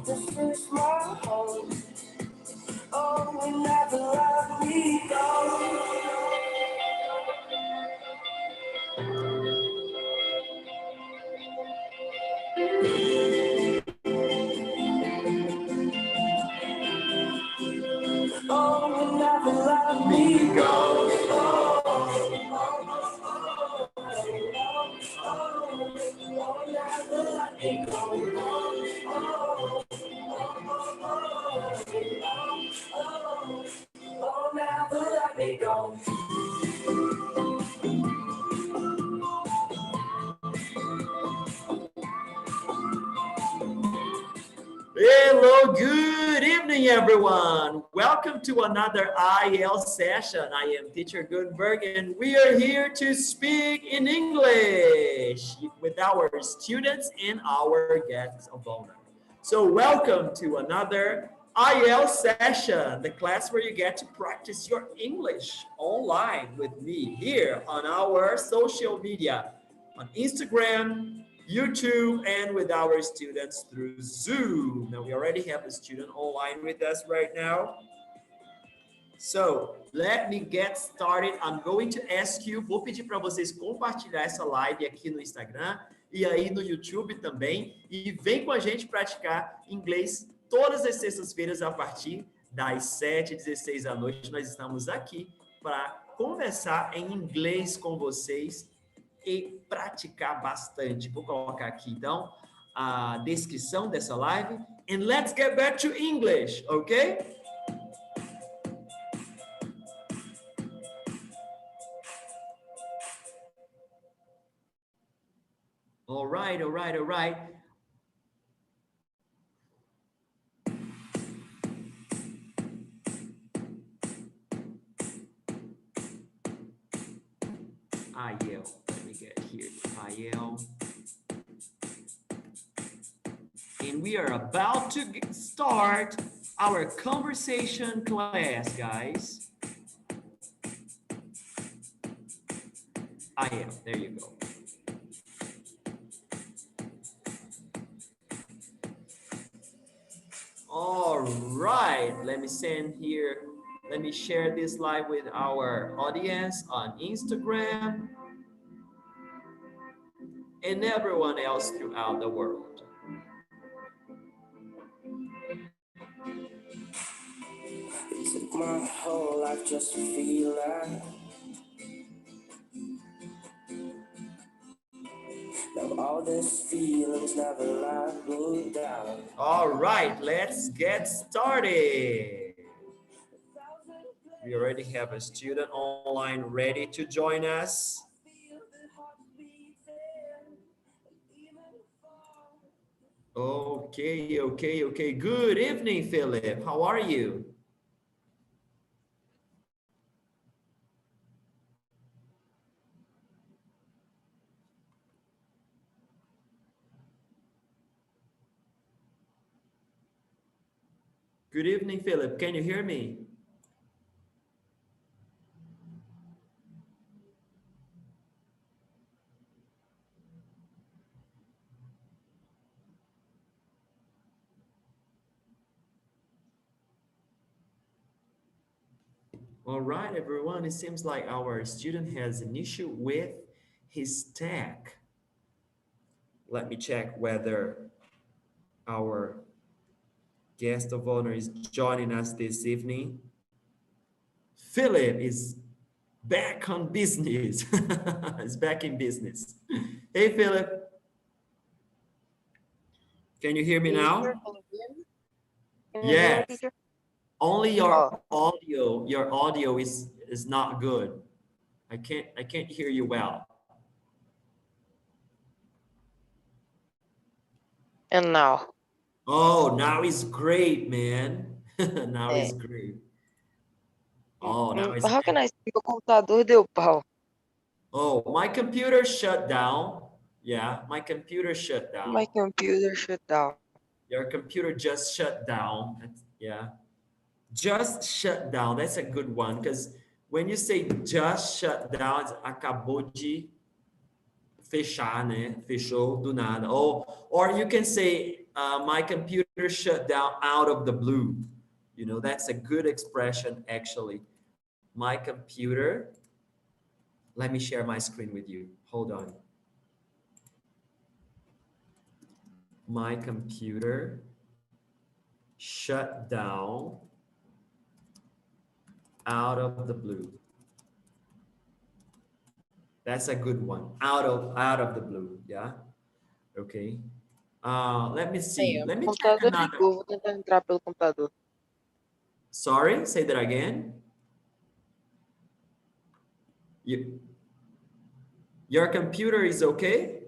This is my home. Oh, we never let me go. Oh, we never let me go. Oh, never let me go. Hello, good evening, everyone. Welcome to another IL session. I am Teacher Gutenberg, and we are here to speak in English with our students and our guests of honor. So welcome to another IL session, the class where you get to practice your English online with me here on our social media, on Instagram, YouTube, and with our students through Zoom. Now, we already have a student online with us right now. So, let me get started. I'm going to ask you, vou pedir para vocês compartilhar essa live aqui no Instagram e aí no YouTube também. E vem com a gente praticar inglês todas as sextas-feiras a partir das 7h16 da noite. Nós estamos aqui para conversar em inglês com vocês e praticar bastante. Vou colocar aqui, então, a descrição dessa live. And let's get back to English, okay? All right, all right, all right. IL. Let me get here. IL. And we are about to start our conversation class, guys. IL. There you go. All right. Let me send here. Let me share this live with our audience on Instagram and everyone else throughout the world. It took my whole life just to feel that. Now all this feelings never let me down. All right, let's get started. We already have a student online ready to join us. Okay. Good evening, Philip. How are you? Good evening, Philip. Can you hear me? All right, everyone. It seems like our student has an issue with his tag. Let me check whether our guest of honor is joining us this evening. Philip is back on business. He's back in business. Hey, Philip. Can you hear me now? Yes. Only your audio is not good. I can't hear you well. And now? Oh, now it's great, man. Now it's great. Oh, now it's How can I see o computador deu pau? Oh, my computer shut down. Yeah, my computer shut down. My computer shut down. Your computer just shut down. Yeah. Just shut down. That's a good one, because when you say just shut down, it's acabou de fechar, né? Fechou do nada. Or you can say my computer shut down out of the blue. You know, that's a good expression actually. My computer, let me share my screen with you. Hold on. My computer shut down out of the blue. That's a good one. Out of the blue, yeah? Okay. Let me Aí, see. ó, Let meu me check computador another. ligou, vou tentar entrar pelo computador. Sorry, say that again. You, your computer is okay?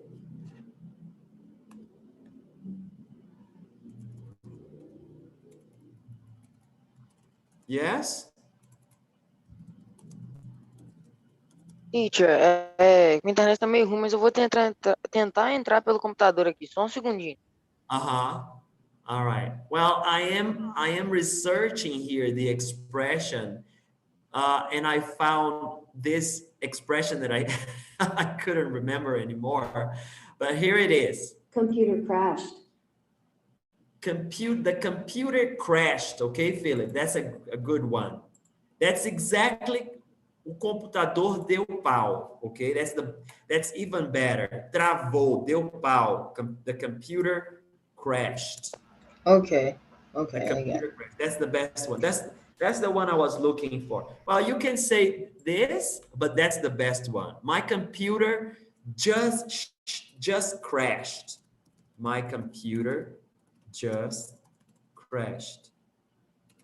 Yes? Teacher, minha internet tá meio ruim, mas eu vou tentar entrar pelo computador aqui, só um segundinho. Uh-huh. All right. Well, I am researching here the expression, and I found this expression that I I couldn't remember anymore, but here it is. Computer crashed. The computer crashed. Okay, Philip, that's a good one. That's exactly o computador deu pau. Okay, that's even better. Travou, deu pau. The computer crashed. Okay, The I get it. computer crashed. That's the best one. That's the one I was looking for. Well, you can say this, but that's the best one. My computer just crashed. My computer just crashed.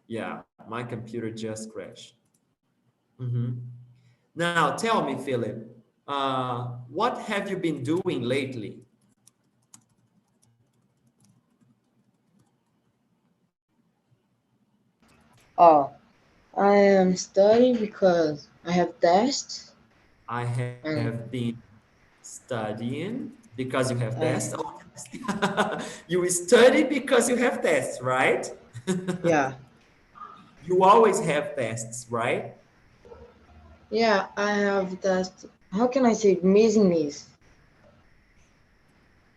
Yeah, my computer just crashed. Mhm. Now, tell me, Philip, what have you been doing lately? Oh, I am studying because I have tests I and have been studying because you have tests. uh, Oh, you study because you have tests, right? yeah, You always have tests, right? yeah, I have tests. How can I say missing this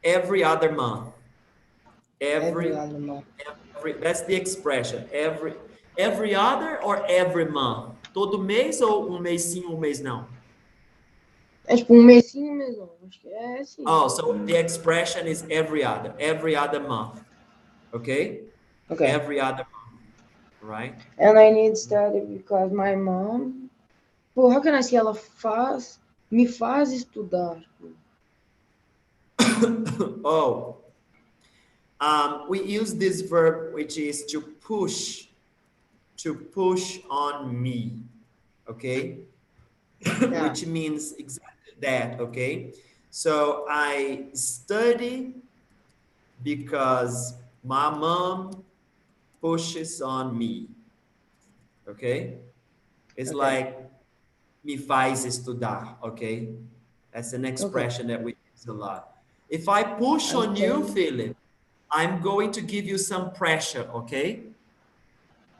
Every other month. every Every other month? that's the expression. Every other or every month? Todo mês ou mês sim, mês não? É tipo um mêsinho mesmo, acho que é assim. Oh, so the expression is every other month. Okay? Okay, Every other month, right? and I need study because my mom, pô, how can I say ela me faz estudar. Oh, we use this verb which is to push on me, okay? Yeah, Which means exactly that, okay? So I study because my mom pushes on me, okay? It's okay, like me faz estudar, okay? That's an okay. expression that we use a lot. If I push I on you, can, Philip, I'm going to give you some pressure, okay?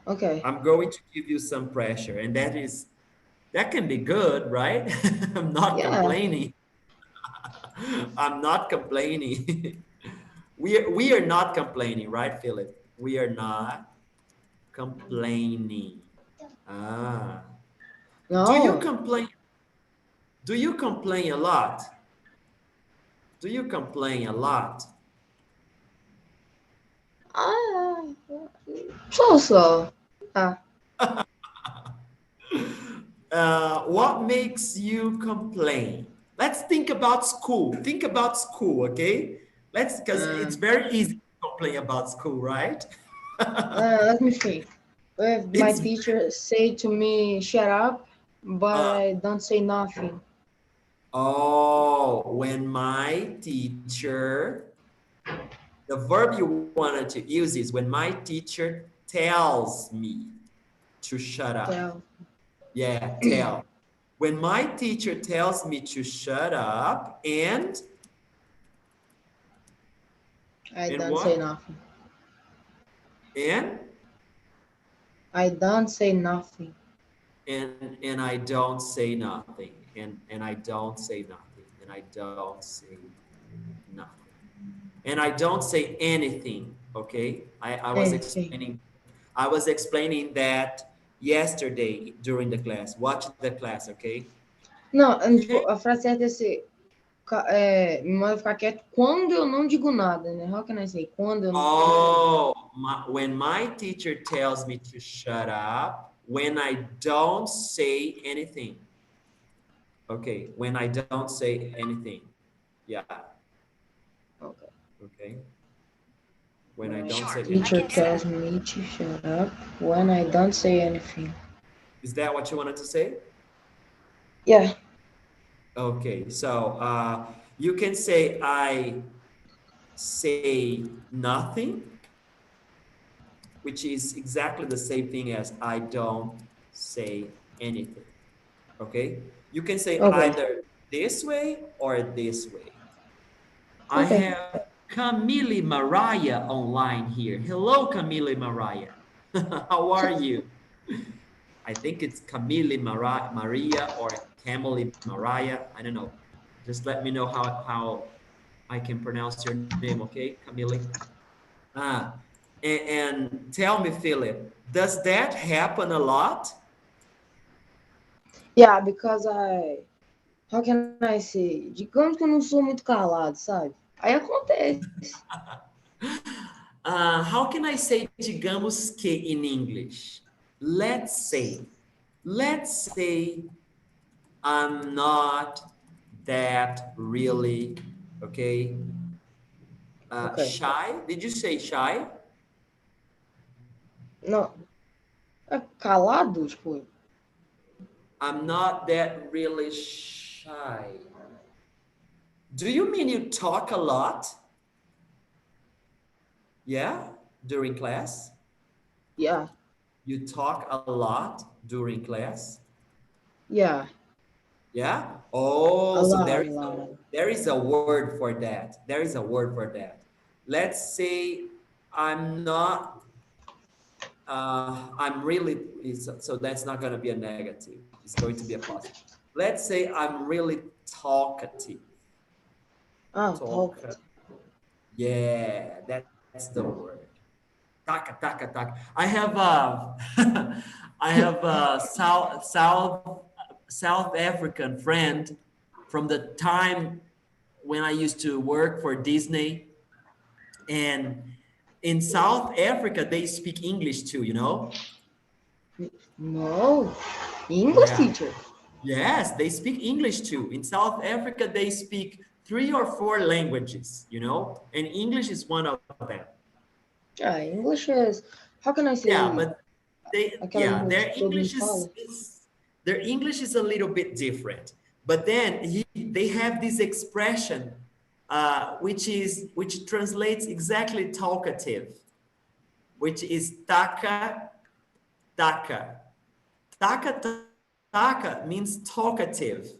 okay, I'm going to give you some pressure, and that can be good, right? I'm not yeah, complaining. I'm not complaining. We are not complaining, right, Philip? We are not complaining. Ah. Do you no, complain? Do you complain a lot? Do you complain a lot? ah, so, ah, What makes you complain? Let's think about school. Think about school, okay? Because it's um, very easy to complain about school, right? let me think. If my It's teacher say to me, shut up, but uh, I don't say nothing. oh, when my teacher, the verb you wanted to use is when my teacher tells me to shut up. Tell, Yeah, tell. When my teacher tells me to shut up I and don't say what? nothing. And I don't say nothing. and I don't say nothing. And I don't say nothing. And I don't say nothing. And I don't say anything, okay? Anything. I was explaining that yesterday during the class. Watch the class, okay? Não, tipo, a frase certa é ser. Me manda ficar quieto quando eu não digo nada, né? How can I say? Quando eu não digo nada. Oh, when my teacher tells me to shut up, when I don't say anything. Okay, when I don't say anything. Yeah, Okay. okay. When I My don't say teacher anything. tells me to shut up when I don't say anything. Is that what you wanted to say? Yeah. Okay, so you can say I say nothing, which is exactly the same thing as I don't say anything. Okay, you can say Okay. either this way or this way. I Okay. have Camille Mariah online here. Hello, Camille Mariah. How are you? I think it's Camille Maria or Camille Mariah. I don't know. Just let me know how I can pronounce your name, okay, Camille? Ah, and tell me, Philip, does that happen a lot? Yeah, because how can I say? Digamos que eu não sou muito calado, sabe? Aí acontece. How can I say digamos que in English? Let's say I'm not that really, okay, Ok. shy. Did you say shy? Não. Calado, tipo. I'm not that really shy. Do you mean you talk a lot? Yeah, during class? Yeah. You talk a lot during class? Yeah. Yeah? Oh, A so lot, a lot. there is a word for that. There is a word for that. Let's say I'm not I'm really so that's not going to be a negative. It's going to be a positive. Let's say I'm really talkative. Ah, Talk. talk. Yeah, that's the word. Taka taka taka. I have I have a South African friend from the time when I used to work for Disney, and in South Africa they speak English too, you know? No. English Yeah. teacher. Yes, they speak English too. In South Africa they speak 3 or 4 languages, you know? And English is one of them. Yeah, English is. How can I Yeah, say? but they Aquela yeah, língua que todo mundo fala. their English is a little bit different. But then they have this expression which translates exactly talkative, which is taka taka. Taka taka means talkative.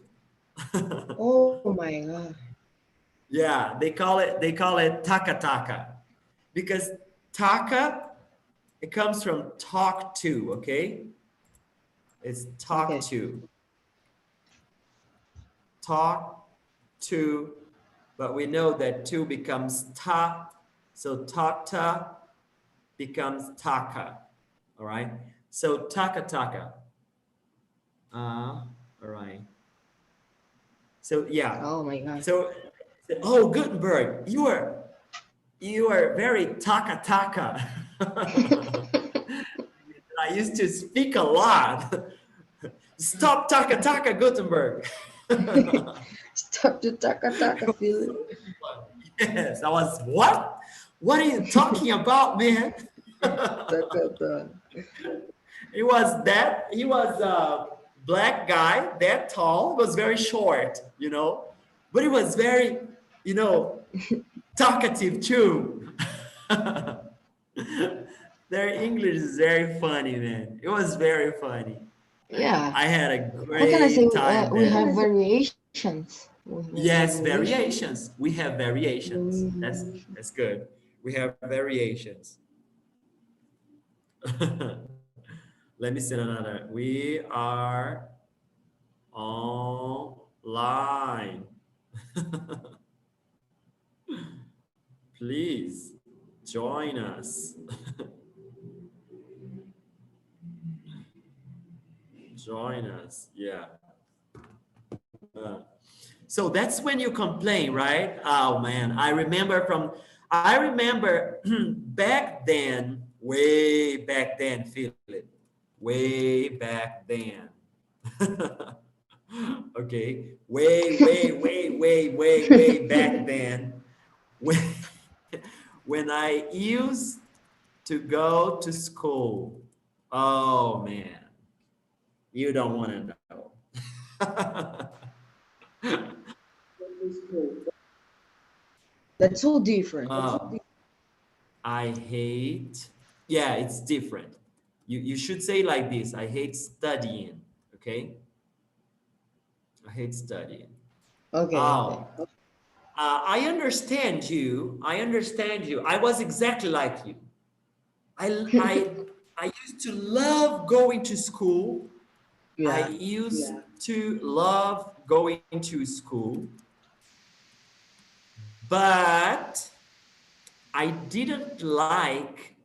Oh my God. Yeah, they call it taka taka because taka it comes from talk to, okay? It's talk Okay. to. Talk to, but we know that to becomes ta, so ta ta becomes taka. All right. So taka taka. All right. So yeah. Oh my God. So oh Gutenberg, you are very taka taka. I used to speak a lot. Stop taka taka Gutenberg. Stop the taka feeling. Yes, I was what? What are you talking about, man? Taka. He was a black guy, that tall, was very short, you know, but he was very, you know, talkative too. Their English is very funny, man. It was very funny. Yeah. I had a How can I say? great time We there. have variations. We have Yes, variations. variations. We have variations. That's Variation. that's good. We have variations. Let me send another. We are online. Please join us. Join us. Yeah. So that's when you complain, right? Oh man, I remember back then, way back then, Philip, way back then. Okay, way back then, when, when I used to go to school. Oh man, you don't want to know. That's so different. Uh, I hate, yeah, it's different. You should say like this, I hate studying, okay? I hate studying. Okay, okay. Oh, I understand you. I understand you. I was exactly like you. I, I used to love going to school. I Yeah. used to love going to school, but I didn't like,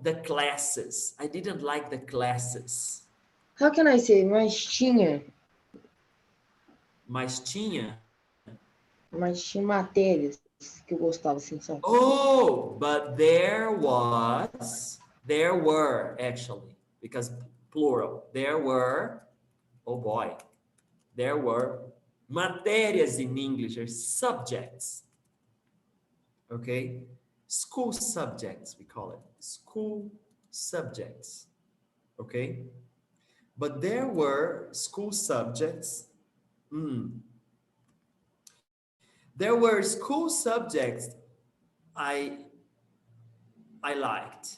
the classes. I didn't like the classes. How can I say? Mas tinha. Mas tinha matérias que eu gostava, assim, sabe? Oh, but there were actually, because plural, there were, oh boy, there were matérias in English, or subjects, okay? School subjects, we call it. School subjects, okay? But there were school subjects. There were school subjects I I liked.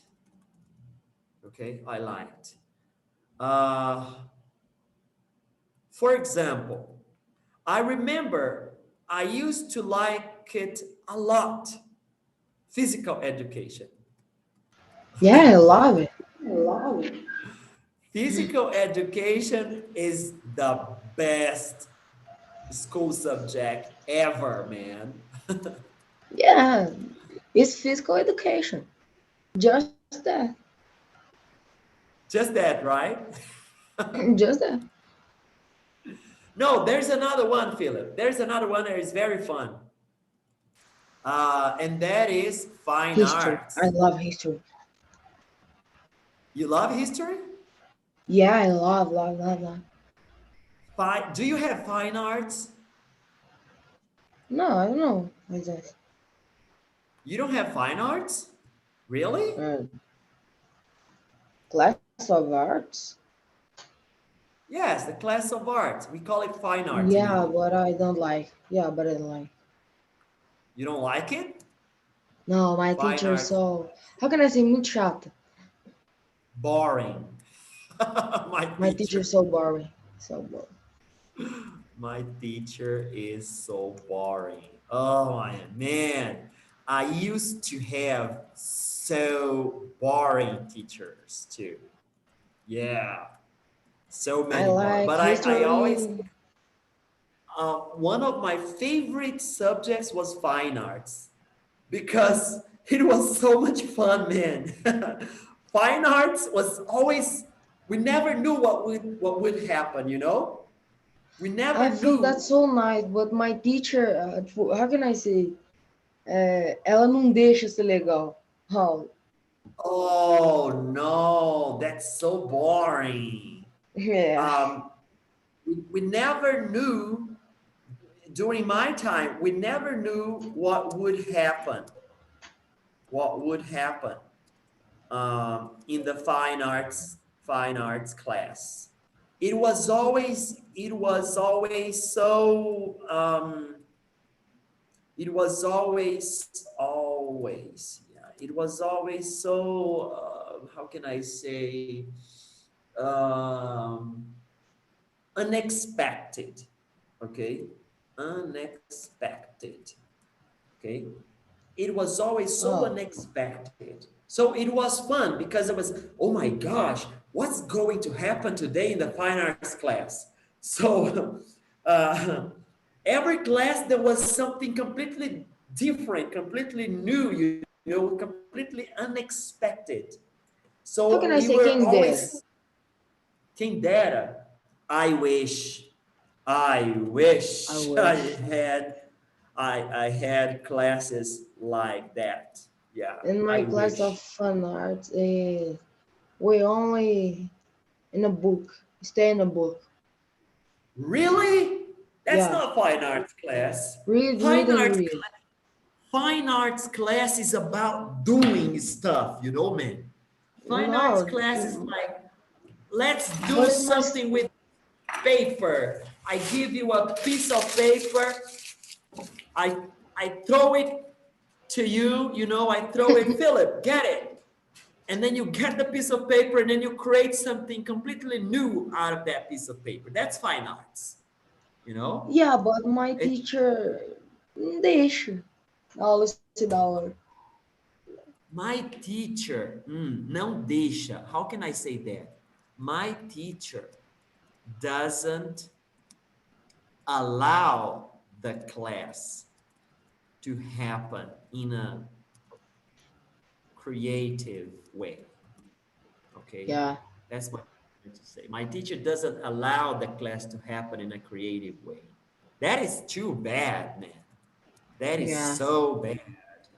Okay, I liked. Uh, for example, I remember I used to like it a lot. Physical education. Yeah, I love it. Physical education is the best school subject ever, man. Yeah, it's physical education. Just that. Just that, right? Just that. No, there's another one, Philip. There's another one that is very fun. And that is fine History. I arts. love history. You love history? Yeah, I love. Fine. Do you have fine arts? No, I don't know. What is that? You don't have fine arts? Really? Class of arts? Yes, the class of arts. We call it fine arts in Yeah, English. but I don't like. Yeah, but I don't like. You don't like it? No, my Fine teacher is arts, so. How can I say muito chato? boring. My My teacher teacher. is so boring. So boring. My teacher is so boring. Oh my man. I used to have so boring teachers too. Yeah, so I many boring. like But I always, history. one of my favorite subjects was fine arts because it was so much fun, man. Fine arts was always, we never knew what would happen, you know? We I never feel that's knew. so nice, but my teacher, how can I say? Ela não deixa ser legal. How? Oh no, that's so boring. Yeah. We never knew during my time, we never knew what would happen. What would happen in the fine arts class. It was always so it was always yeah, it was always so how can I say, um, unexpected. Okay, unexpected. Okay, it was always so Oh. unexpected. So it was fun because it was, oh my gosh, what's going to happen today in the fine arts class? So, uh, every class there was something completely different, completely new, you know, completely unexpected. So How we can I say were quem dera? always, quem dera. I wish, I wish I I wish. had, I had classes like that. Yeah, In I my class of wish. fun arts, we only in a book, stay in a book. Really? That's Yeah, not fine arts class. read Fine and arts, read. fine arts class is about doing stuff, you know, man. Fine arts No, class is like, let's do but in my something with paper. I give you a piece of paper. I I throw it to you, you know, I throw it, Philip, get it. And then you get the piece of paper and then you create something completely new out of that piece of paper. That's fine arts, you know? yeah, but my It, teacher não deixa a aula ser da hora. my teacher, não deixa. How can I say that? My teacher doesn't allow the class to happen in a creative way. Okay, Yeah, that's what I'm trying to say. My teacher doesn't allow the class to happen in a creative way. That is too bad, man. That is yeah. so bad.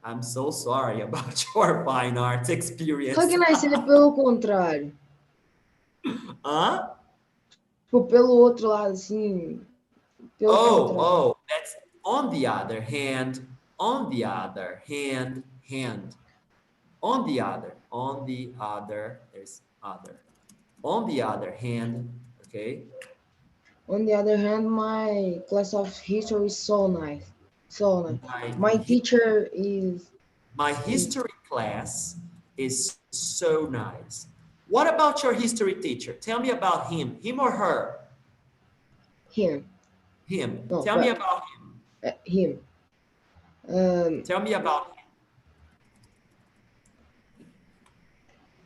I'm so sorry about your fine arts How experience. can I say pelo contrário? Huh? Tipo, pelo outro lado, assim, pelo contrário. That's on the other hand, on the other hand, on the other, there's other. On the other hand, okay, On the other hand, my class of history is so nice. So nice. my My teacher my is history class is so nice. What about your history teacher? Tell me about him or her. him. Him. No, Tell me but about him. him. Um, Tell me about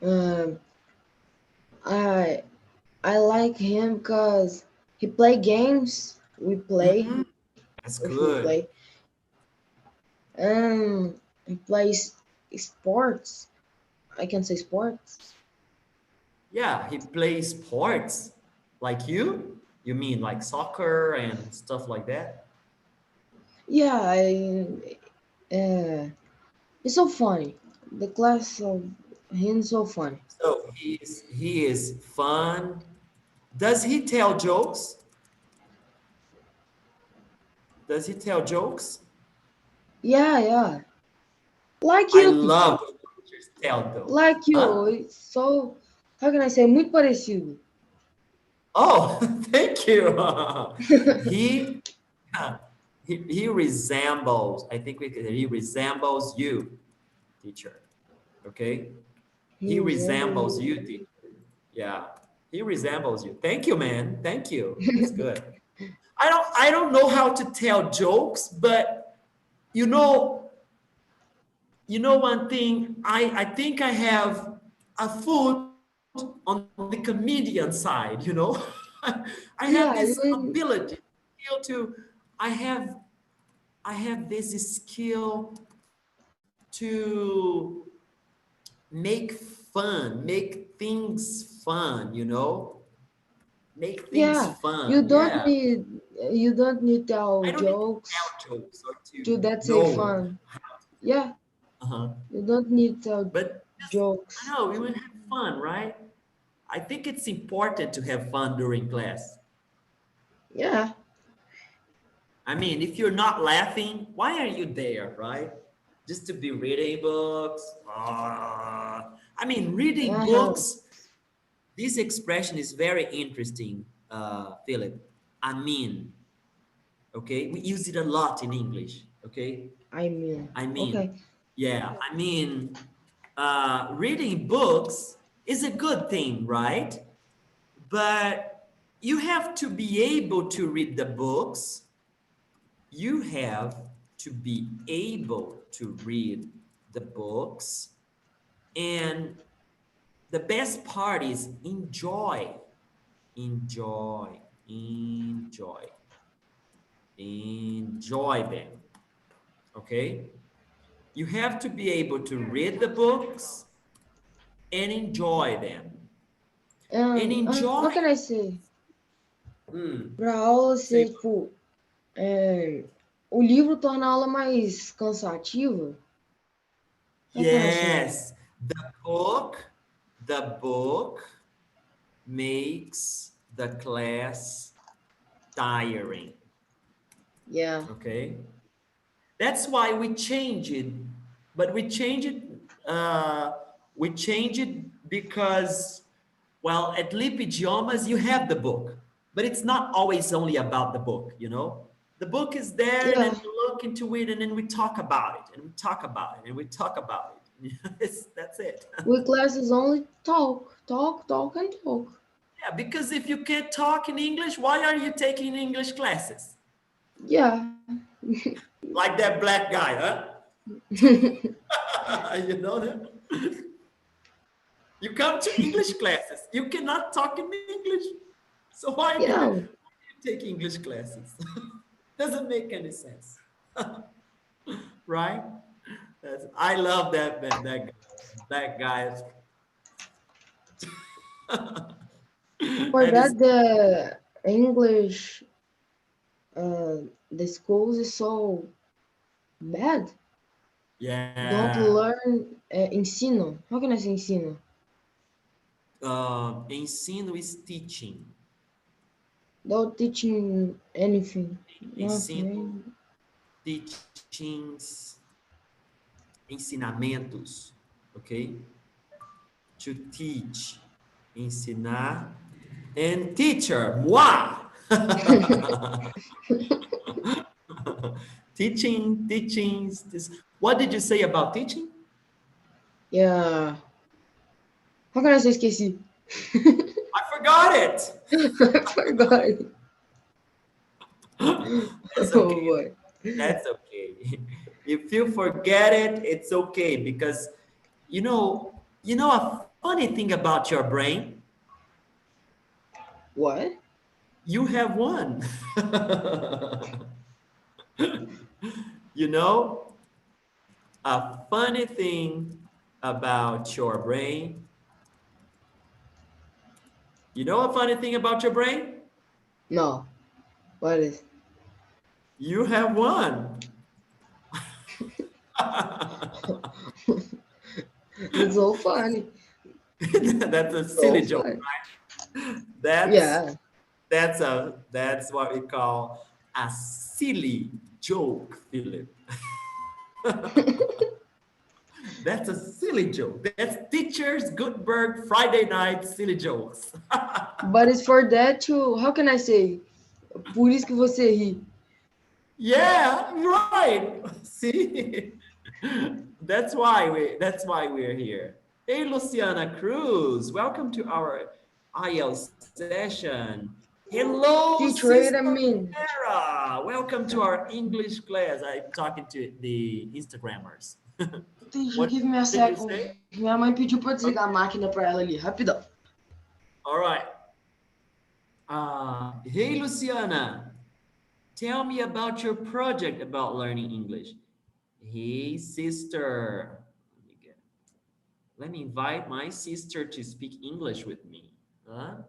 him. um, I I like him because he play games. We play Mhm. That's if we good. play. He plays sports. I can say sports. Yeah, he plays sports like you. You mean like soccer and stuff like that? Yeah, it's so funny. The class of him so funny. So he is fun. Does he tell jokes? Does he tell jokes? Yeah, yeah. Like I you, teacher. love when teachers tell jokes. Like you. Huh? It's so, how can I say, muito parecido. Oh, thank you. he, he resembles. I think he resembles you, teacher. Okay, He he resembles resembles you. you, teacher. Yeah, he resembles you. Thank you, man. Thank you. That's good. I don't know how to tell jokes, but you know, one thing. I think I have a foot on the comedian side. I have this Yeah, you, ability, skill to. I have I have this skill to make fun, make things fun. Make things yeah. fun. Yeah. You don't need I tell don't need to jokes tell jokes or to to that say know. fun. Yeah, Uh-huh. you don't need tell But just, I jokes. know, we will have fun, right? I think it's important to have fun during class. Yeah, I mean, if you're not laughing, why are you there, right? Just to be reading books? I mean, reading uh-huh. books, this expression is very interesting, Philip. I mean, okay? We use it a lot in English, okay? I mean, I mean, okay. yeah, I mean, reading books is a good thing, right? But you have to be able to read the books. You have to be able to read the books. And the best part is enjoy, enjoy, enjoy, Enjoy them. Okay? You have to be able to read the books and enjoy them. And enjoy. How can I say? Hmm. Pra aula Say, ser, tipo, o livro torna a aula mais cansativa. How can I say? yes, the book makes the class tiring. Yeah. Okay? That's why we change it. But we change it because, well, at LIPE Idiomas, you have the book, but it's not always only about the book, you know? The book is there, and then Yeah. we look into it, and then we talk about it, and we talk about it, and we talk about it. That's it. With classes only talk, talk, talk, and talk. Yeah, because if you can't talk in English, why are you taking English classes? Yeah. Like that black guy, huh? You know that? You come to English classes. You cannot talk in English. So why do Yeah. you take English classes? Doesn't make any sense. Right? I love that man, that guy. For And it's that, the English, the schools is so bad. Don't yeah. learn ensino. How can I say ensino? Ensino is teaching. Don't teaching anything. Ensino, Nothing. teachings, ensinamentos, ok? To teach, ensinar, and teacher, moi. Teachings. What did you say about teaching? Yeah. How can I say esqueci? I forgot it. I forgot it. That's Oh okay. boy. That's okay. If you forget it, it's okay because you know a funny thing about your brain, What? you have one. You know, a funny thing about your brain. You know a funny thing about your brain? No. What is? You have one. It's so funny. That's a So silly joke. funny. That's Yeah. that's what we call a silly joke, Philip. That's a silly joke. That's teachers Gutenberg Friday night silly jokes. But it's for that to. How can I say? Por isso que você ri. Yeah, right. See, that's why we're here. Hey, Luciana Cruz, welcome to our IELTS session. Hello, Teacher, wait Sister a minute. Sarah. Welcome to our English class. I'm talking to the Instagrammers. Teacher, What give me a did you second. say? Minha mãe pediu pra eu Okay. desligar a máquina pra ela ali. Rapidão. All right. Hey, Luciana, tell me about your project about learning English. Hey, sister. Let me invite my sister to speak English with me. Huh?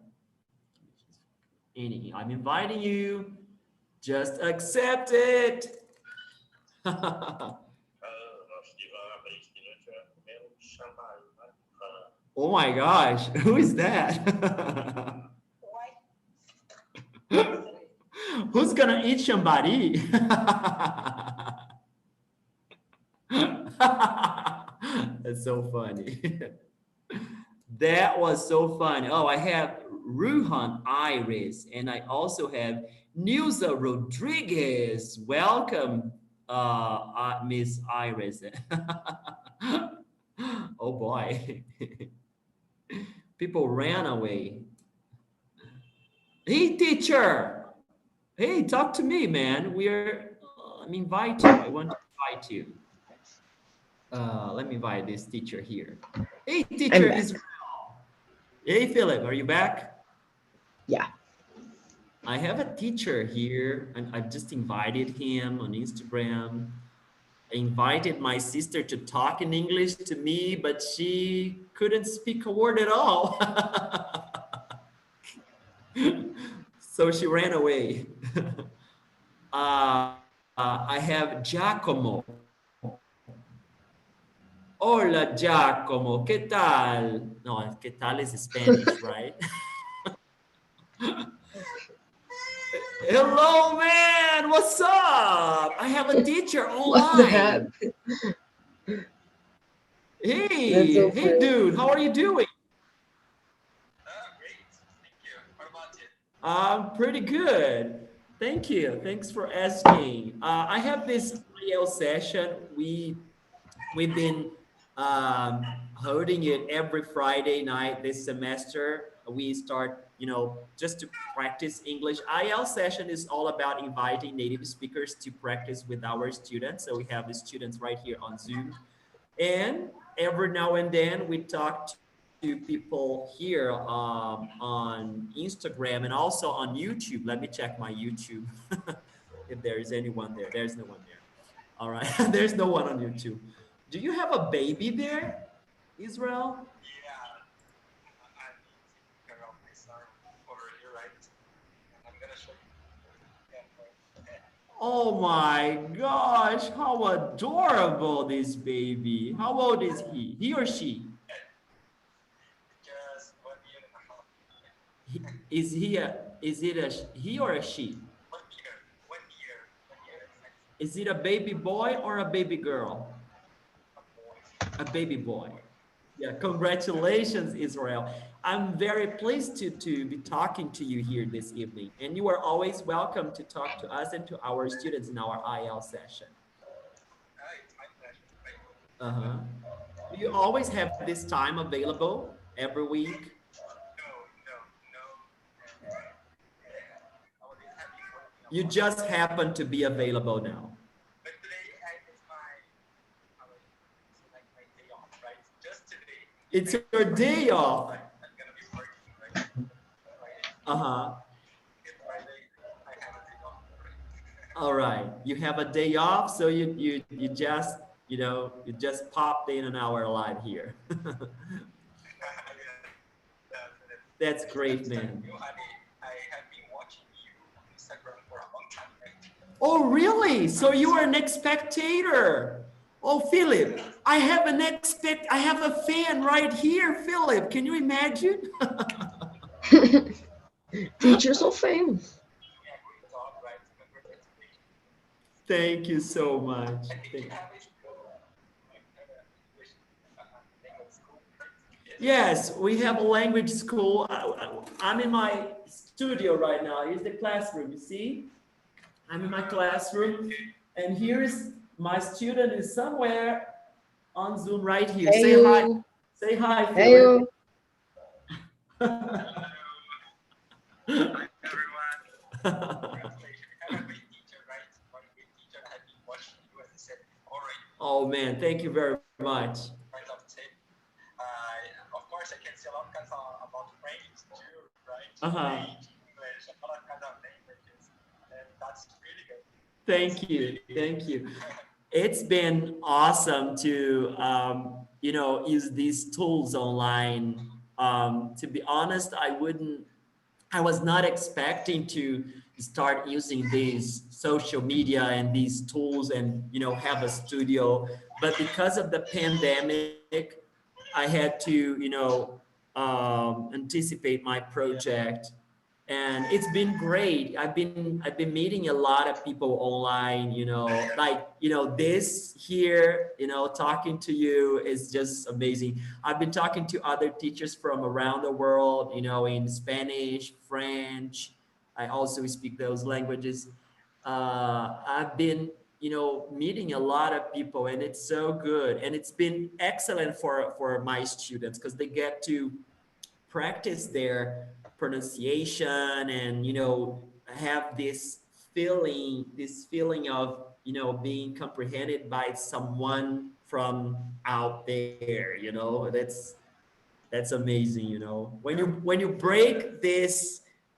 Anyhow, I'm inviting you. Just accept it. Oh my gosh, who is that? Who's gonna eat somebody? That's so funny. That was so fun. Oh, I have Ruhan Iris, and I also have Nilza Rodriguez. Welcome, Miss Iris. Oh boy. People ran away. Hey, teacher. Hey, talk to me, man. Let me invite you. I want to invite you. Let me invite this teacher here. Hey, teacher I'm back. Israel. Hey, Philip, are you back? Yeah. I have a teacher here, and I've just invited him on Instagram. I invited my sister to talk in English to me, but she couldn't speak a word at all. So she ran away. I have Giacomo. Hola, Giacomo. ¿Qué tal? No, ¿qué tal is Spanish, right? Hello, man. What's up? I have a teacher What the heck? online. That's so Hey, funny. dude. How are you doing? I'm pretty good. Thank you. Thanks for asking. I have this IL session. We've been holding it every Friday night this semester. We start, just to practice English. IL session is all about inviting native speakers to practice with our students. So we have the students right here on Zoom. And every now and then we talk to people here on Instagram and also on YouTube. Let me check my YouTube if there is anyone there. There's no one there. All right. There's no one on YouTube. Do you have a baby there, Israel? Oh my gosh, how adorable this baby. How old is he? He or she? Is he or a she? Is it a baby boy or a baby girl? A baby boy. Yeah, congratulations, Israel. I'm very pleased to be talking to you here this evening. And you are always welcome to talk to us and to our students in our IL session. Uh-huh. Do you always have this time available every week? You just happen to be available now. It's your day off. Uh-huh. All right. You have a day off, so you just, you just popped in on our live here. That's great, man. Oh, really? So you are an spectator. Oh, Philip, I have a fan right here, Philip. Can you imagine? Teacher so famous. Thank you so much. Yes, we have a language school. I'm in my studio right now. Here's the classroom, you see? I'm in my classroom, and here's my student is somewhere on Zoom right here. Hey Say hi. you. Say hi, Hey Philip. you. Oh man, thank you very much. Uh-huh. Thank you. Thank you. It's been awesome to use these tools online. To be honest, I was not expecting to start using these social media and these tools and have a studio, but because of the pandemic, I had to anticipate my project, and it's been great. I've been meeting a lot of people online, like this here, talking to you is just amazing. I've been talking to other teachers from around the world, in Spanish, French. I also speak those languages. I've been, meeting a lot of people, and it's so good. And it's been excellent for my students because they get to practice their pronunciation and, have this feeling of, being comprehended by someone from out there, that's amazing. When you break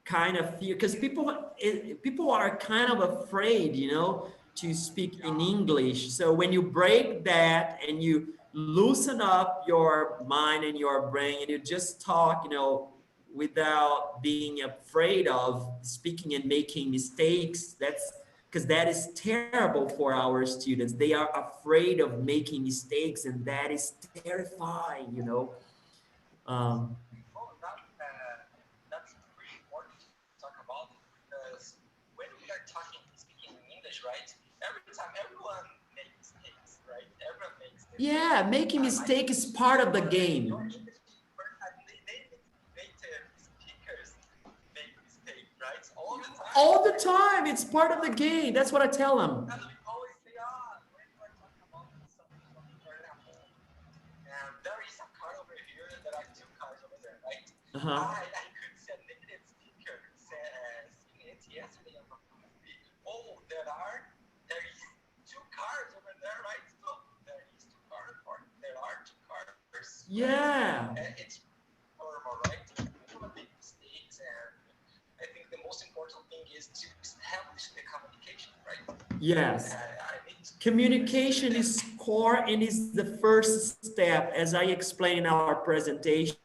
kind of fear, because people are kind of afraid, you know, to speak in English. So when you break that and you loosen up your mind and your brain and you just talk, you know, without being afraid of speaking and making mistakes, that's because that is terrible for our students. They are afraid of making mistakes, and that is terrifying, you know. Um, Oh, that's pretty important to talk about it because when we are speaking in English, right? Every time everyone makes mistakes, right? Everyone makes them. yeah, making I mistake is part of the game. your English native speakers make mistakes, right? All the time. All the time, it's part of the game. That's what I tell them. And we always say, when you are talking about something, for example, and there is a car over here, there are two cars over there, right? Uh-huh. I could see a native speaker saying it yesterday on the movie. Oh, there is two cars over there, right? So there is two cars, or there are two cars. Yeah. And it's normal, right? People make mistakes, and I think the most important thing is to establish the communication, right? Yes. Communication is core and is the first step, as I explained in our presentation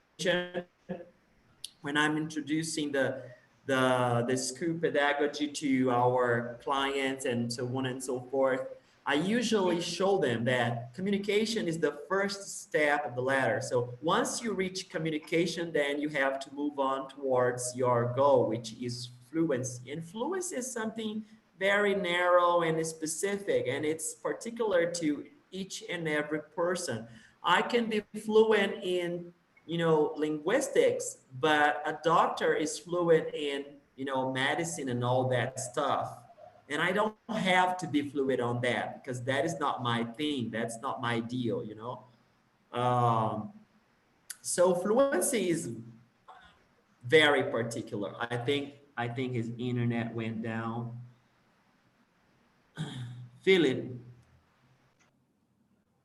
when I'm introducing the school pedagogy to our clients and so on and so forth. I usually show them that communication is the first step of the ladder. So once you reach communication, then you have to move on towards your goal, which is fluency. And fluency is something very narrow and specific, and it's particular to each and every person. I can be fluent in, you know, linguistics, but a doctor is fluent in, you know, medicine and all that stuff. And I don't have to be fluent on that because that is not my thing. That's not my deal, you know. Um, so fluency is very particular. I think his internet went down. Philip,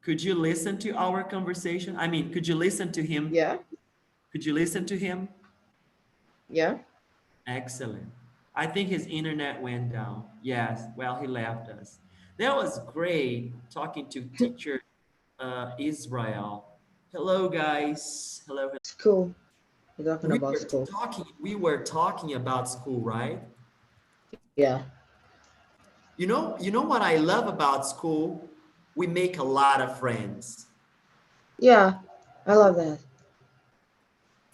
could you listen to our conversation? I mean, could you listen to him? Yeah, Could you listen to him? yeah. Excellent. I think his internet went down. Yes, well, he left us. That was great talking to teacher Israel. Hello, guys. Hello. School. You're talking about school. We were talking about school, right? Yeah. You know what I love about school? We make a lot of friends. Yeah, I love that.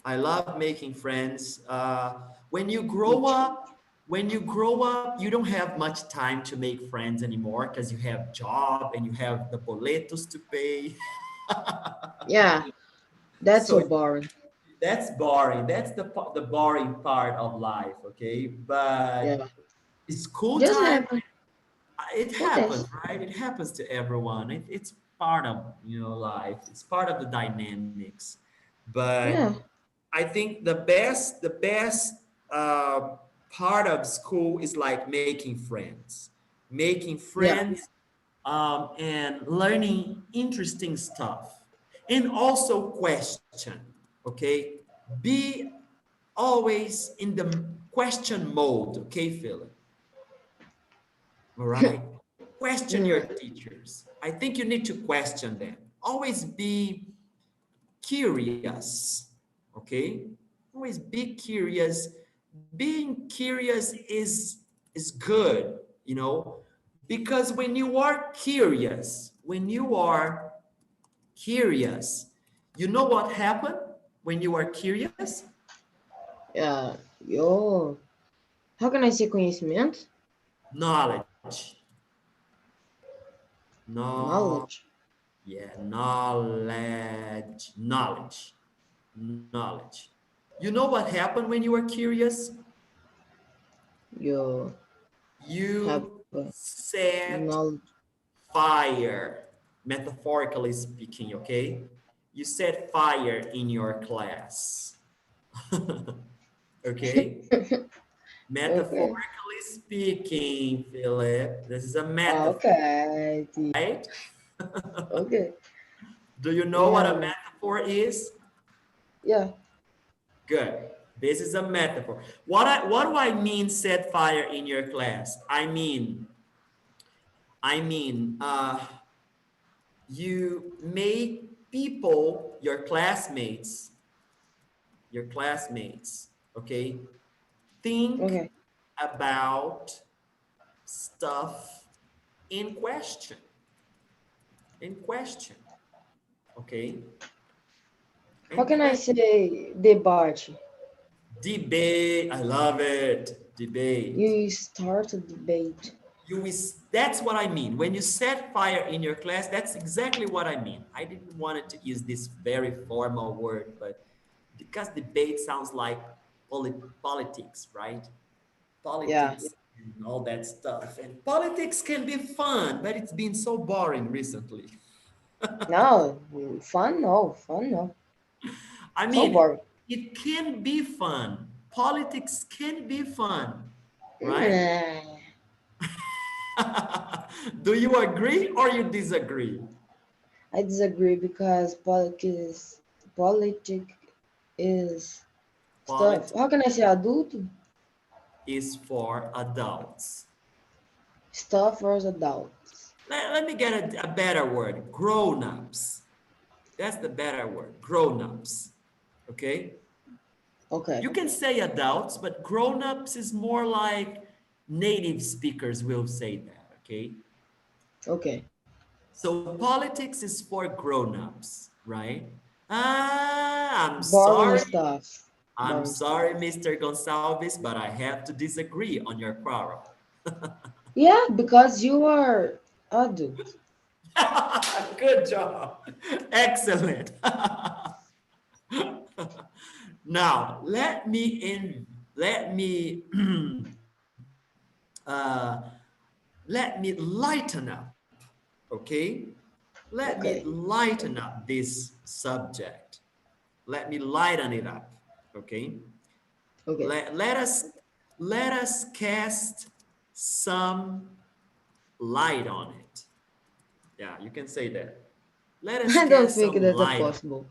I love making friends. When you grow Teach. up, you don't have much time to make friends anymore because you have job and you have the boletos to pay. Yeah, that's So so boring. that's boring. That's the boring part of life, okay? But Yeah. school Just time, happen. it It happens, is. right? It happens to everyone. It's part of, you know, life. It's part of the dynamics. But Yeah. I think the best uh, part of school is like making Yeah. friends, and learning interesting stuff, and also question. Okay, be always in the question mode. Okay, Philip. All right. Question your Yeah. teachers. I think you need to question them. Always be curious. Okay, always be curious. Being curious is good, you know, because when you are curious, you know what happened when you are curious? Yeah. Yo. How can I say conhecimento? Knowledge. No, Knowledge. yeah, knowledge. You know what happened when you were curious? You have You set knowledge. fire, metaphorically speaking, okay? You set fire in your class. Okay? Okay. Metaphorically speaking, Philip, this is a metaphor, Okay. right? Okay. Do you know what a Yeah. metaphor is? Yeah. Good. This is a metaphor. What do I mean set fire in your class? I mean, you make people, your classmates, okay, think Okay. about stuff in question, in question, okay? How In can I question. say debate? Debate, I love it. Debate. You start a debate. That's what I mean. When you set fire in your class, that's exactly what I mean. I didn't want it to use this very formal word, but because debate sounds like politics, right? Yeah. Politics and all that stuff. And politics can be fun, but it's been so boring recently. No, fun no, fun no. I So mean, boring. it can be fun. Politics can be fun, right? Nah, Do you agree or you disagree? I disagree because politic is stuff. Politics How can I say adulto? is for adults. Stuff for adults. Let me get a better word, grown-ups. That's the better word, grown-ups, okay? Okay. You can say adults, but grown-ups is more like native speakers will say that, okay? Okay. So politics is for grown-ups, right? Ah, Boring stuff. I'm Boring stuff. sorry, Mr. Gonçalves, but I have to disagree on your quarrel. Yeah, because you are adult. Good job. Excellent. Now, uh, let me lighten up, okay? Let me Okay. lighten up this subject. Let me lighten it up, okay? Okay. Let us cast some light on it. Yeah, you can say that. Let us I don't cast think some that's light on possible.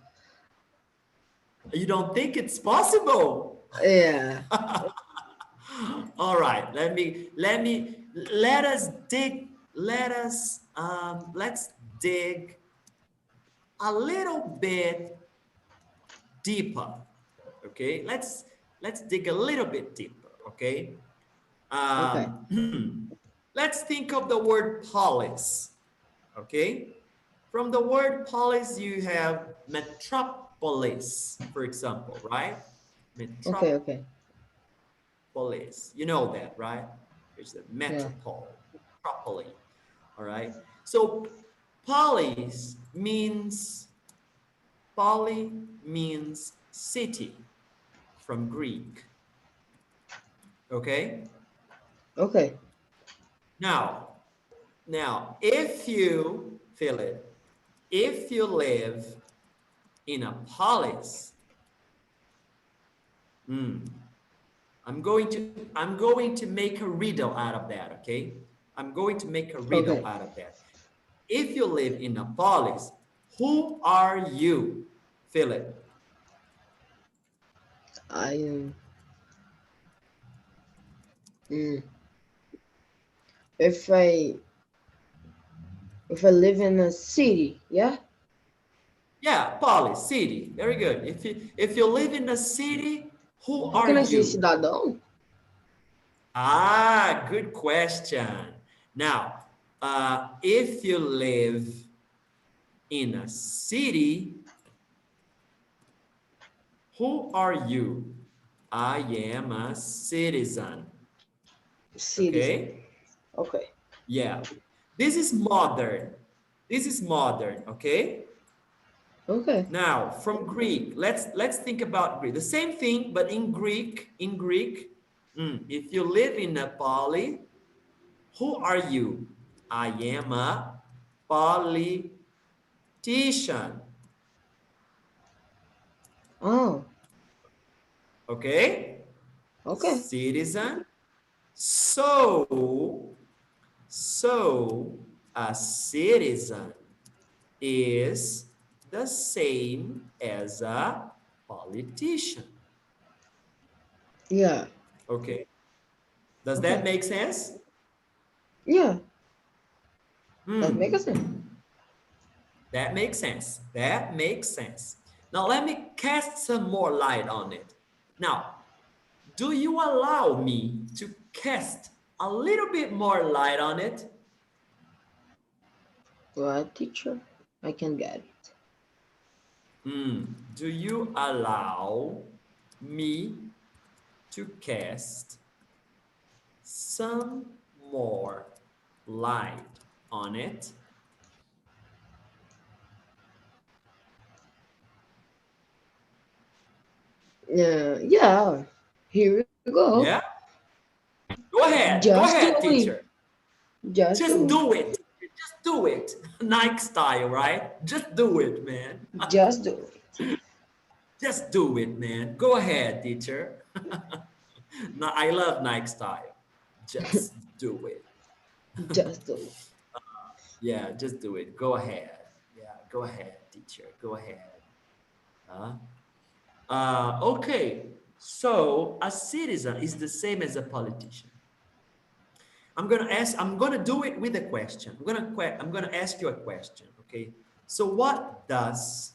it. You don't think it's possible? Yeah. All right, let's dig a little bit deeper, okay? Let's dig a little bit deeper, okay? Okay. Let's think of the word polis, okay? From the word polis, you have metropolis, for example, right? Okay. Okay. Metropolis, you know that, right? There's a Yeah. metropolis, all right? So means, poly means city from Greek, okay? Okay. Now, if you feel it, if you live in a polis, I'm going to make a riddle out of that, okay? I'm going to make a riddle Okay. out of that. If you live in a polis, who are you, Philip? I mm, if I if I live in a city, yeah. Yeah, polis, city. Very good. If you live in a city, who How are can I say you? cidadão? Ah, good question. Now, if you live in a city, who are you? I am a citizen. Citizen. Okay? Okay. Yeah. This is modern. This is modern, okay? Okay. Now, from Greek, let's think about Greek. The same thing, but in Greek, if you live in Nepali, who are you? I am a politician. Oh. Okay? Okay. Citizen. So a citizen is the same as a politician. Yeah. Okay. Does Okay. that make sense? Yeah. That Hmm. makes sense. That makes sense. That makes sense. Now let me cast some more light on it. Now, do you allow me to cast a little bit more light on it? What, teacher? I can get it. Do you allow me to cast some more light on it? Yeah. Here we go. Yeah? Go ahead. Go Just do ahead, it. teacher. Just Just do do it. Just do it. Nike style, right? Just do it, man. it. Just do it. Just do it, man. Go ahead, teacher. No, I love Nike style. Just do it. Just do it. Yeah, just do it. Go ahead. Yeah, go ahead, teacher. Go ahead. Huh? Okay. So a citizen is the same as a politician. I'm gonna do it with a question. I'm gonna ask you a question. Okay. So what does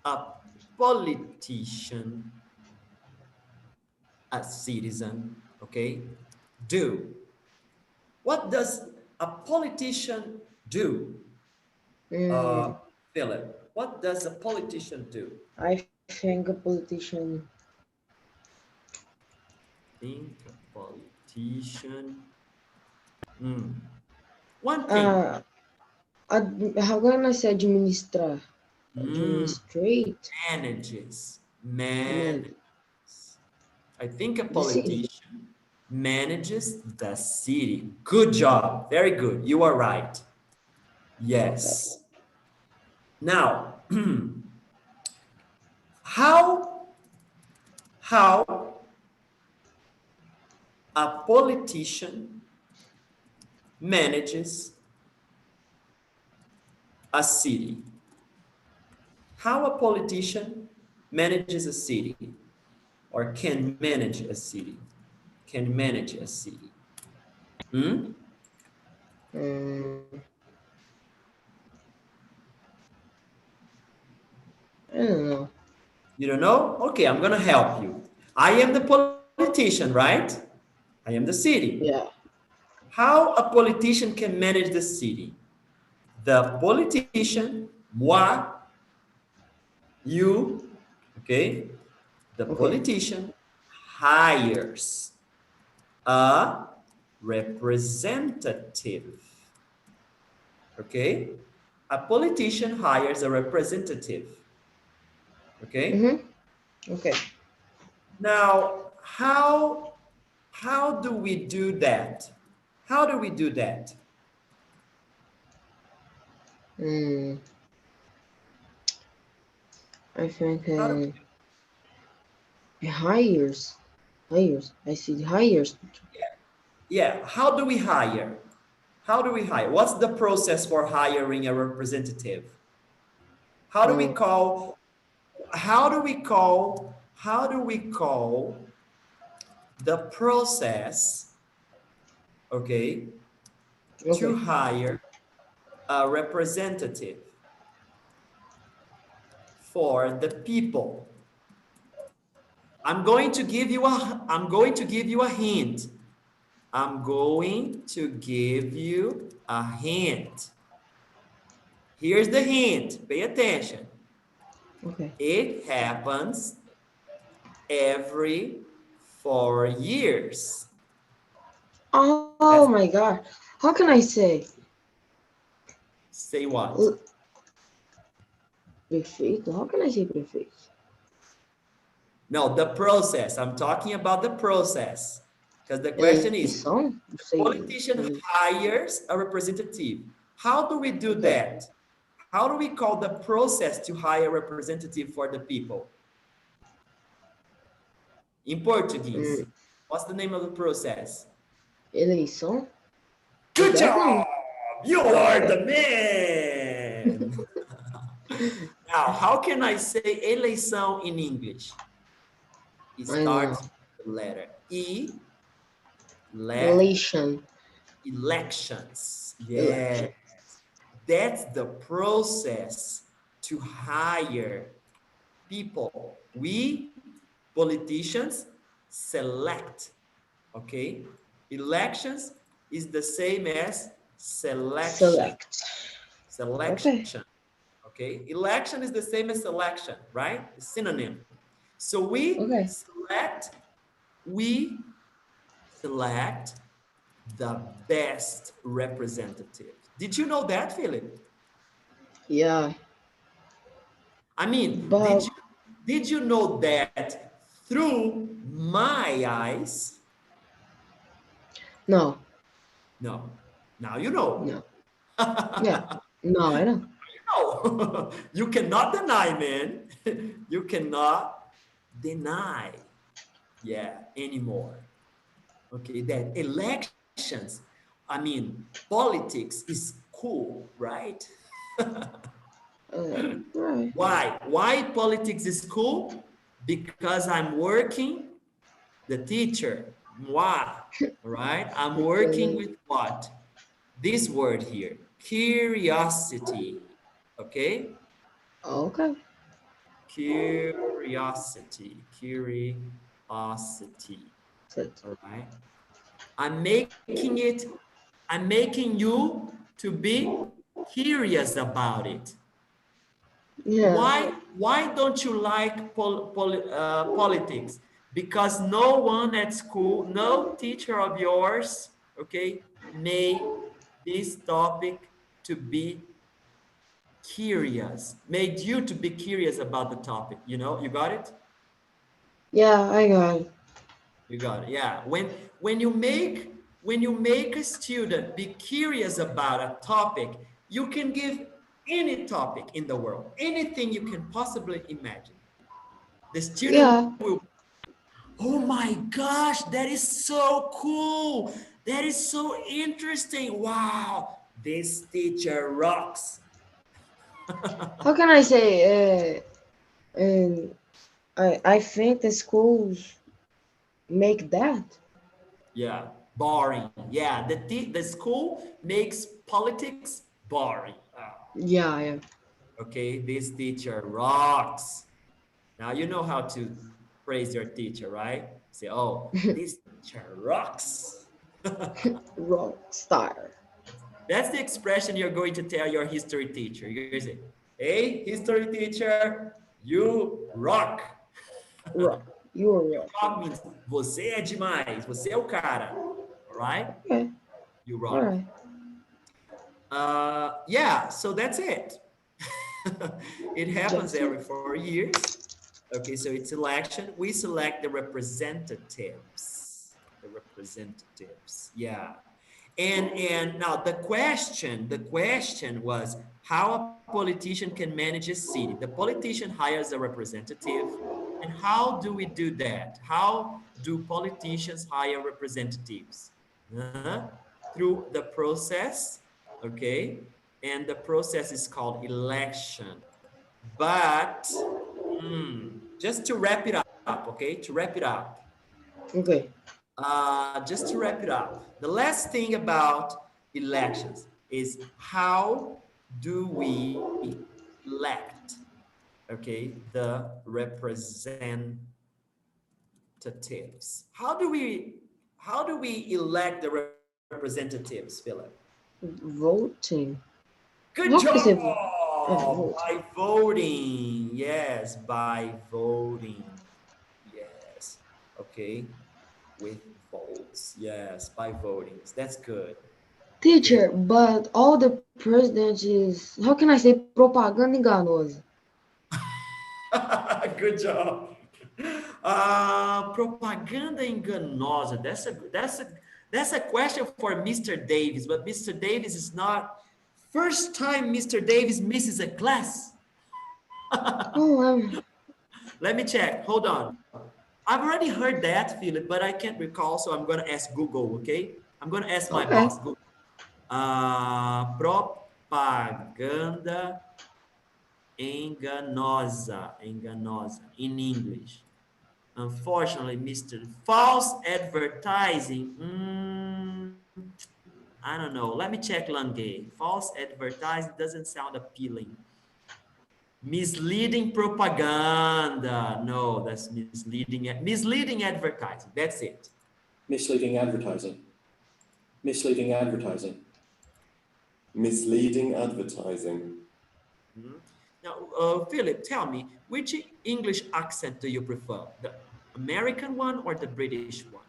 a politician, a citizen, okay, do? What does a politician do? Uh, Mm, Philip, what does a politician do? I think a politician. Think a politician. Hmm. One thing. Uh, how can I say administrar? Hmm. Administrate. Manages. Man, I think a the city. politician manages the city. Good job. Very good. You are right. Okay. Yes. Now, how how a politician manages a city? How a politician manages a city or can manage a city? Can manage a city? Hmm? Mm, I don't know. You don't know? Okay, I'm gonna help you. I am the politician, right? I am the city. Yeah. How a politician can manage the city? The politician, moi, you, okay? The Okay. politician hires a representative, okay? A politician hires a representative, okay? Mm-hmm. Okay. Now, how do we do that? How do we do that? Mm, I think How do we do hires. Hires. I see hires. Yeah, how do we hire? How do we hire? What's the process for hiring a representative? How do we Mm, call how do we call the process, okay, to okay. hire a representative for the people? I'm going to give you a hint. I'm going to give you a hint. Here's the hint. Pay attention. Okay. It happens every 4 years. Oh That's my God. How can I say? say what? L- Prefeito? How can I say prefeito? No, the process. I'm talking about the process. Because the question is, Eleição? Não sei. politician hires a representative. How do we do Okay. that? How do we call the process to hire a representative for the people? In Portuguese, Hum, what's the name of the process? eleição? I Good guess job! não. You are the man! Now, how can I say eleição in English? It I don't know. starts with the letter. E, Elation. elections. Yeah. Election. That's the process to hire people. We, politicians, select. Okay? Elections is the same as selection. Select. Okay. Selection. Okay? Election is the same as selection, right? It's synonym. So Okay. we select the best representatives. Did you know that, Philip? Yeah. I mean, But did you know that through my eyes? no. No. Now you know. No. Yeah. No, I know. No. You cannot deny, man. You cannot deny, yeah, anymore. Okay, that elections, I mean, politics is cool, right? Right. Why politics is cool? Because I'm working the teacher. Moi, right? I'm working Because, with what? This word here, curiosity. Okay? okay. Curiosity. Curiosity. So, All right? I'm making it, I'm making you to be curious about it. yeah. Why don't you like politics? Because no one at school, no teacher of yours, okay, made this topic to be curious, made you to be curious about the topic. You know, you got it? Yeah, I got it. You got it. Yeah. When you make a student be curious about a topic, you can give any topic in the world, anything you can possibly imagine. The student Yeah. will, oh my gosh, that is so cool. That is so interesting. Wow, this teacher rocks. How can I say? And I think the schools make that. Yeah, boring. Yeah, the school makes politics boring. Yeah, yeah. Okay, this teacher rocks. Now you know how to praise your teacher, right? Say, oh, this teacher rocks. Rock star. That's the expression you're going to tell your history teacher. You're going to say, hey, history teacher, you rock. Rock. You're You rock. rock means você é demais, você é o cara. All right? Okay. You All rock. right. Yeah, so that's it. It happens That's it. every 4 years. Okay, so it's election. We select the representatives. The representatives, yeah. And now the question was how a politician can manage a city. The politician hires a representative. And how do we do that? How do politicians hire representatives? Through the process, okay? And the process is called election. But just to wrap it up, okay? To wrap it up, Okay. just to wrap it up, the last thing about elections is how do we elect, okay, the representatives? How do we elect the representatives, Philip? Voting. Good How can I say job! voting? By voting. Yes, by voting. Yes. Okay. With votes. Yes, by voting. That's good. Okay. Teacher, but all the presidents is, how can I say, propaganda enganosa? Good job. Propaganda enganosa. That's a question for Mr. Davis, but Mr. Davis is not. First time Mr. Davis misses a class. Oh, Let me check. Hold on. I've already heard that, Philip, but I can't recall, so I'm going to ask Google, okay? I'm going to ask my okay. boss, Google. Propaganda enganosa in English. Unfortunately, Mr. False advertising. I don't know. Let me check Langay. False advertising doesn't sound appealing. Misleading propaganda. No, that's misleading advertising. That's it. Misleading advertising. Misleading advertising. Misleading advertising. Mhm. Now, Philip, tell me, which English accent do you prefer? The American one or the British one?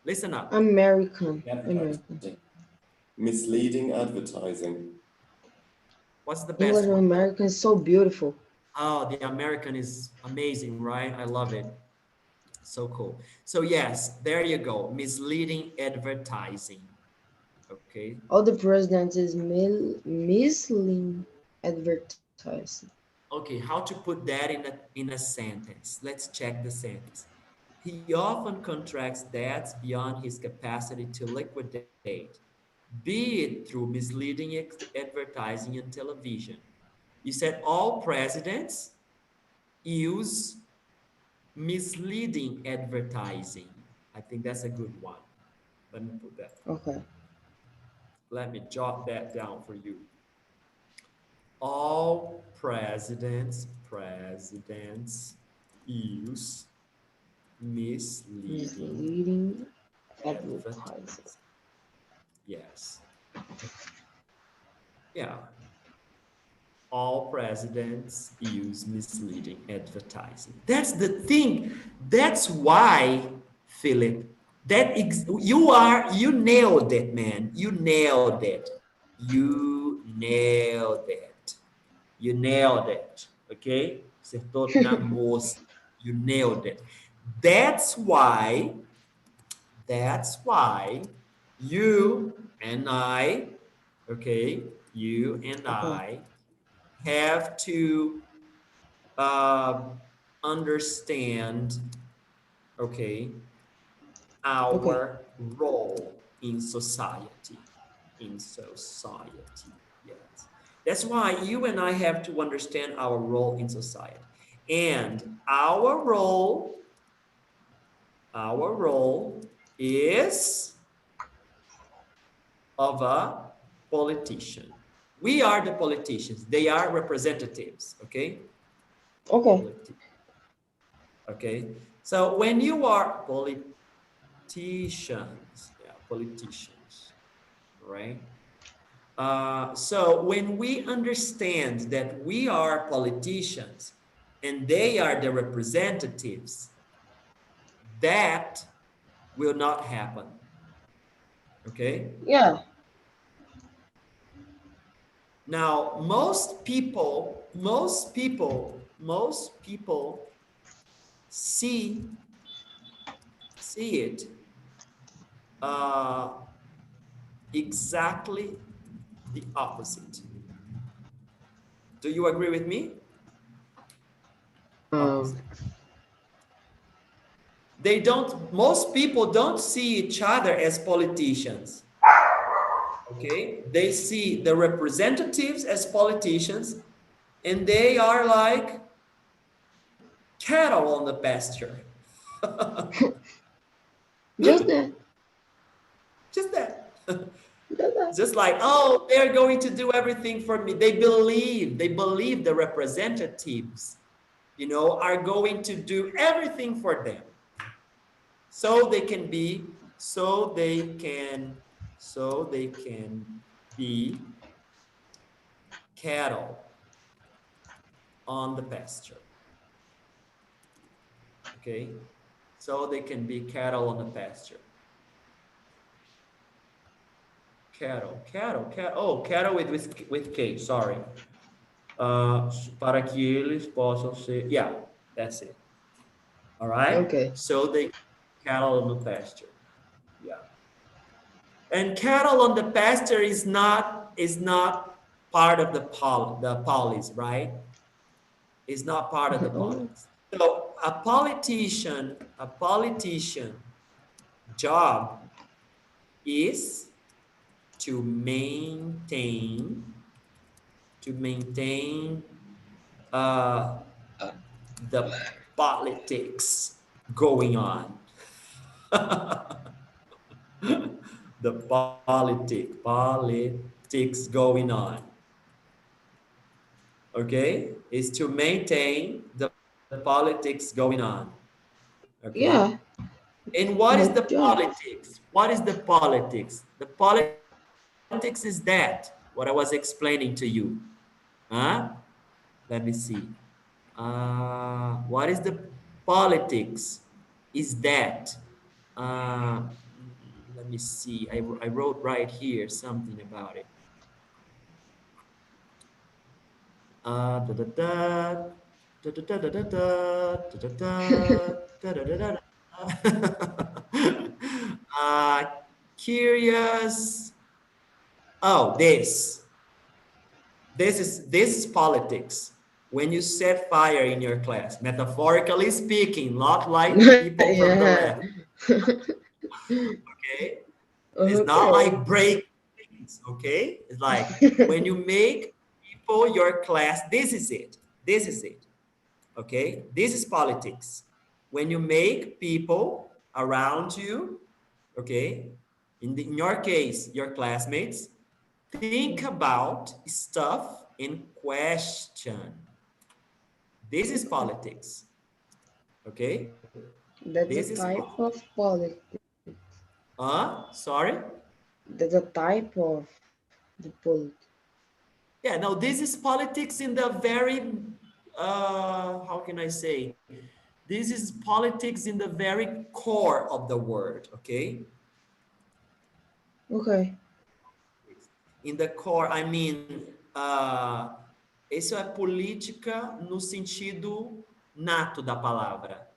Listen up. American. Advertising. Misleading advertising. What's the English best of one? American is so beautiful. Oh, the American is amazing, right? I love it. So cool. So yes, there you go. Misleading advertising. Okay. All the presidents is misleading advertising. Okay, how to put that in a sentence? Let's check the sentence. He often contracts debts beyond his capacity to liquidate, be it through misleading advertising and television. You said all presidents use misleading advertising. I think that's a good one. Let me put that. Okay. Let me jot that down for you. All presidents use misleading Misleading advertising. advertising. Yes. Yeah. All presidents use misleading advertising. That's the thing. That's why, Philip, you nailed it, man. You nailed it. You nailed it. You nailed it. Okay? Acertou na mosca. You nailed it. That's why That's why you and I, okay, you and Okay. I have to uh, understand, okay, Okay. our role in society. In society, yes. That's why you and I have to understand our role in society. And our role is of a politician. We are the politicians. They are representatives, okay? Okay. Okay. So when you are politicians, right? So when we understand that we are politicians and they are the representatives, that will not happen. Okay. Yeah. Now, most people see it uh, exactly the opposite. Do you agree with me? Um. Opposite. Most people don't see each other as politicians. Okay? They see the representatives as politicians, and they are like cattle on the pasture. Just that. Just that. Just that. Just like, oh, they're going to do everything for me. They believe the representatives, are going to do everything for them. So they can be cattle on the pasture. Okay? So they can be cattle on the pasture. Cattle. Oh, cattle with K, sorry. Para que eles possam ser. Yeah, that's it. All right? Okay. So they cattle on the pasture. Yeah. And cattle on the pasture is not part of the policy, right? It's not part of the Oh. policy. So a politician job is to maintain uh, the politics. going on. The politics going on. Okay, is to maintain the politics going on. Okay, Yeah, and what is my the job. politics? What is the politics? The politics is that what I was explaining to you. Huh? Let me see. What is the politics? Is that? Uh, Let me see. I wrote right here something about it. Da da da da da da da da da da da da da. uh, Curious. Oh, this is politics. When you set fire in your class, metaphorically speaking, not like people from the Yeah. left. Okay, it's not Okay. like break things. Okay, it's like when you make people your class. This is it. This is it. Okay, this is politics. When you make people around you, okay, in your case, your classmates, think about stuff in question. This is politics. Okay, That's this a is type politics. of politics. Sorry. That's a type of the politics. Yeah, no, this is politics in the very, how can I say? This is politics in the very core of the word, okay? Okay. In the core, I mean, isso é política no sentido nato da palavra,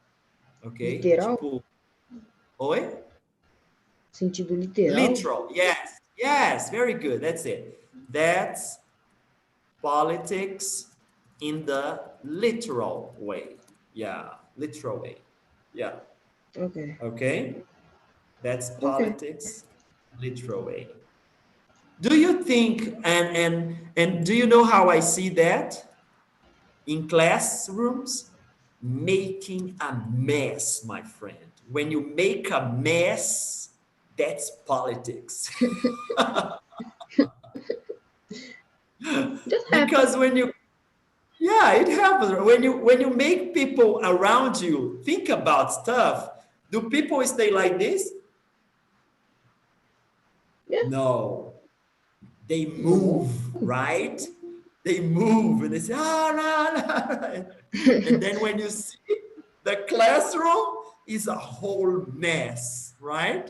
ok? Literal? Tipo, oi? Sentido literal? Literal, yes, yes, very good, that's it. That's politics in the literal way. Yeah, literal way. Yeah, Okay. okay? That's Okay. politics, literal way. Do you think and do you know how I see that in classrooms? Making a mess, my friend. When you make a mess, that's politics. Just happen. Because when you yeah, it happens. When you make people around you think about stuff, do people stay like this? Yeah. No. They No. move, right? They move and they say, ah, nah, nah. And then when you see the classroom is a whole mess, right?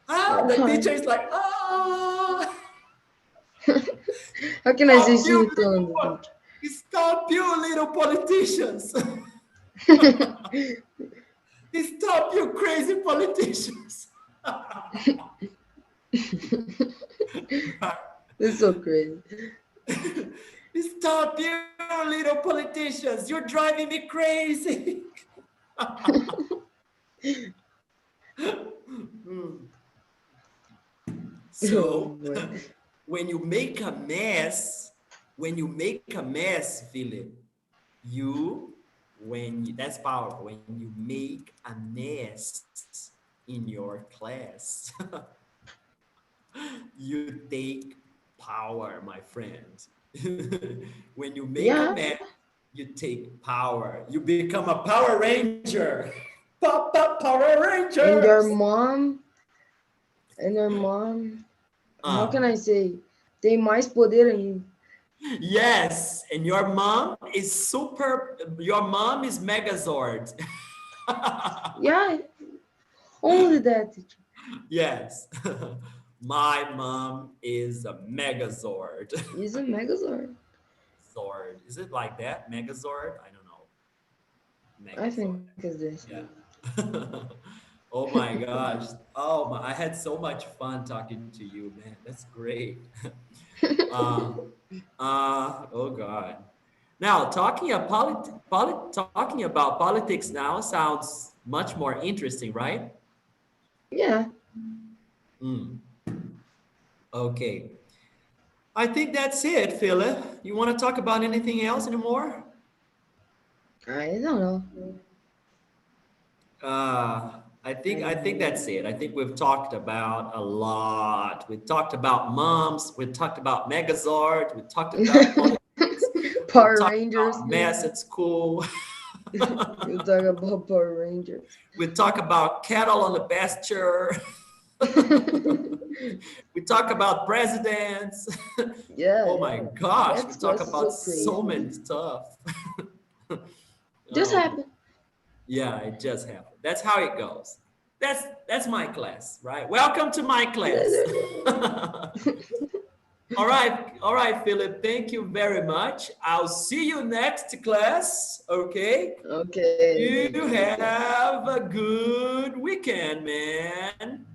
The Why? teacher is like, ah, How can I say stop isso irritando, gente? stop you little politicians. Stop you crazy politicians. It's so crazy. Stop you little politicians. You're driving me crazy. Oh So boy. when you make a mess, Philip, that's powerful. When you make a mess in your class, you take power, my friend. When you make a Yeah. mess, you take power. You become a Power Ranger. Pop up Power And your Rangers. mom, and your mom, how can Uh, I say? Tem mais poder ainda. yes, and your mom is Megazord. Yeah. Only that, teacher. Yes. My mom is a Megazord. He's a Megazord. Zord. Is it like that? Megazord? I don't know. I Megazord. think it's this. Yeah. Oh my gosh. Oh my, I had so much fun talking to you, man. That's great. Oh God. Now, talking about politics now sounds much more interesting, right? Yeah. Mm, okay. I think that's it, Philip. You want to talk about anything else anymore? I don't know. I think that's it. I think we've talked about a lot. We talked about moms. We talked about Megazord. We talked about Power talked Rangers. about mess at school. You talk about Power Rangers. We talk about cattle on the pasture. We talk about presidents. Yeah. Oh my gosh, That's we talk what's about so so crazy. many stuff. Just happened. Yeah, it just happened. That's how it goes. That's my class, right? Welcome to my class. All right, Philip. Thank you very much. I'll see you next class. Okay. Okay. You have a good weekend, man.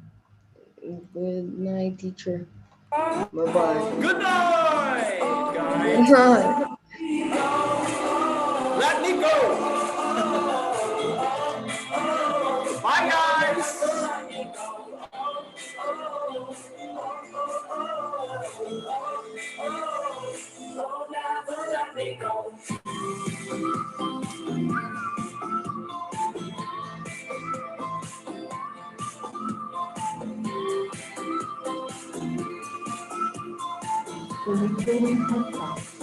Good night, teacher. Bye-bye. Good night, Good guys. night. Let me go. Bye, guys. The recording has stopped.